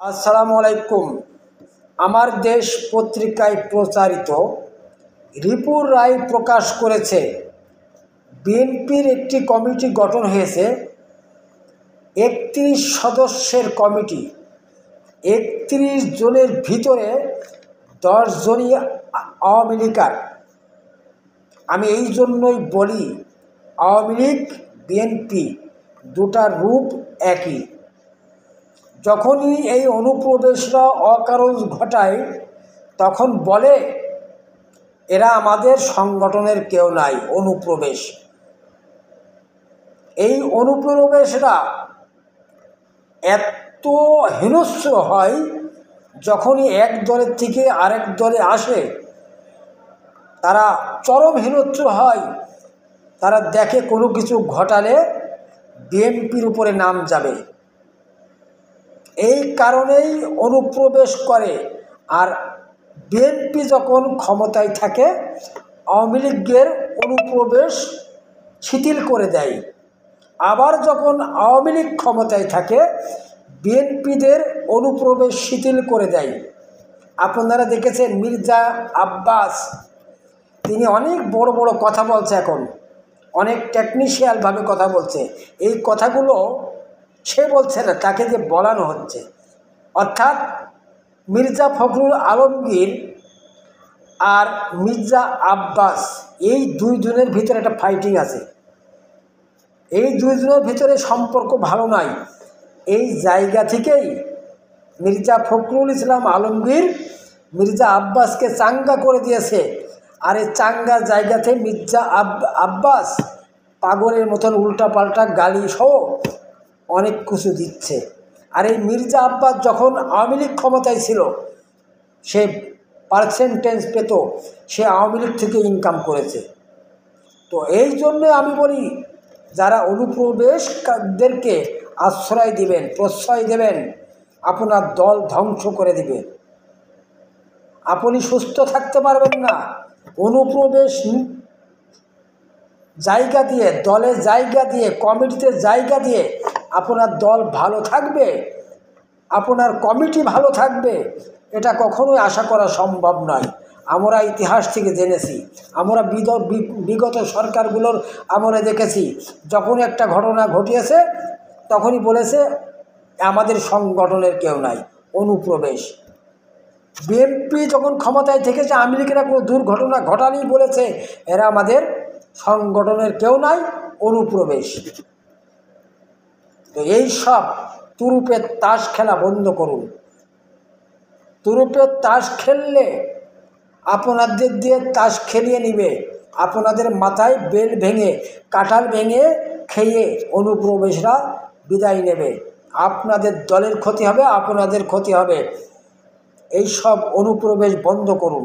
আসসালামু আলাইকুম। আমার দেশ পত্রিকায় প্রচারিত রিপুর রায় প্রকাশ করেছে বিএনপির একটি কমিটি গঠন হয়েছে। ৩১ সদস্যের কমিটি। ৩১ জনের ভিতরে 10 জনই আওয়ামী লীগার। আমি এই জন্যই বলি আওয়ামী লীগ বিএনপি দুটার রূপ একই। যখনই এই অনুপ্রবেশরা অকারণ ঘটায় তখন বলে এরা আমাদের সংগঠনের কেউ নাই। অনুপ্রবেশ, এই অনুপ্রবেশরা এত হিংস্র হয় যখনই এক দলের থেকে আরেক দলে আসে তারা চরম হিংস্র হয়। তারা দেখে কোনো কিছু ঘটালে বিএনপির উপরে নাম যাবে, এই কারণেই অনুপ্রবেশ করে। আর বিএনপি যখন ক্ষমতায় থাকে আওয়ামী লীগের অনুপ্রবেশ শিথিল করে দেয়। আবার যখন আওয়ামী লীগ ক্ষমতায় থাকে বিএনপিদের অনুপ্রবেশ শিথিল করে দেয়। আপনারা দেখেছেন মির্জা আব্বাস, তিনি অনেক বড় বড় কথা বলছে, এখন অনেক টেকনিশিয়ালভাবে কথা বলছে। এই কথাগুলো সে বলছে না, তাকে যে বলানো হচ্ছে। অর্থাৎ মির্জা ফখরুল আলমগীর আর মির্জা আব্বাস, এই দুইজনের ভিতরে একটা ফাইটিং আছে। এই দুইজনের ভিতরে সম্পর্ক ভালো নাই। এই জায়গা থেকেই মির্জা ফখরুল ইসলাম আলমগীর মির্জা আব্বাসকে চাঙ্গা করে দিয়েছে। আর এই চাঙ্গা জায়গাতে মির্জা আব্বাস পাগলের মতন উল্টাপাল্টা গালি সহ অনেক কিছু দিচ্ছে। আর এই মির্জা আব্বাস যখন আওয়ামী লীগ ক্ষমতায় ছিল সে পার্সেন্টেজ পেত, সে আওয়ামী লীগ থেকে ইনকাম করেছে। তো এই জন্য আমি বলি যারা অনুপ্রবেশকারীদেরকে আশ্রয় দিবেন, প্রশ্রয় দেবেন, আপনার দল ধ্বংস করে দিবে। আপনি সুস্থ থাকতে পারবেন না। অনুপ্রবেশ জায়গা দিয়ে, দলে জায়গা দিয়ে, কমিটিতে জায়গা দিয়ে আপনার দল ভালো থাকবে, আপনার কমিটি ভালো থাকবে, এটা কখনোই আশা করা সম্ভব নয়। আমরা ইতিহাস থেকে জেনেছি, আমরা বিগত সরকারগুলোর আমরা দেখেছি, যখন একটা ঘটনা ঘটিয়েছে তখনই বলেছে আমাদের সংগঠনের কেউ নাই। অনুপ্রবেশ। বিএনপি যখন ক্ষমতায় থেকেছে আওয়ামী লীগেরা কোনো দুর্ঘটনা ঘটালেই বলেছে এরা আমাদের সংগঠনের কেউ নাই, অনুপ্রবেশ। তো এই সব তুরুপের তাস খেলা বন্ধ করুন। তুরুপের তাস খেললে আপনাদের দিয়ে তাস খেলিয়ে নিবে, আপনাদের মাথায় বেল ভেঙে, কাঁঠাল ভেঙে খেয়ে অনুপ্রবেশরা বিদায় নেবে। আপনাদের দলের ক্ষতি হবে, আপনাদের ক্ষতি হবে। এই সব অনুপ্রবেশ বন্ধ করুন।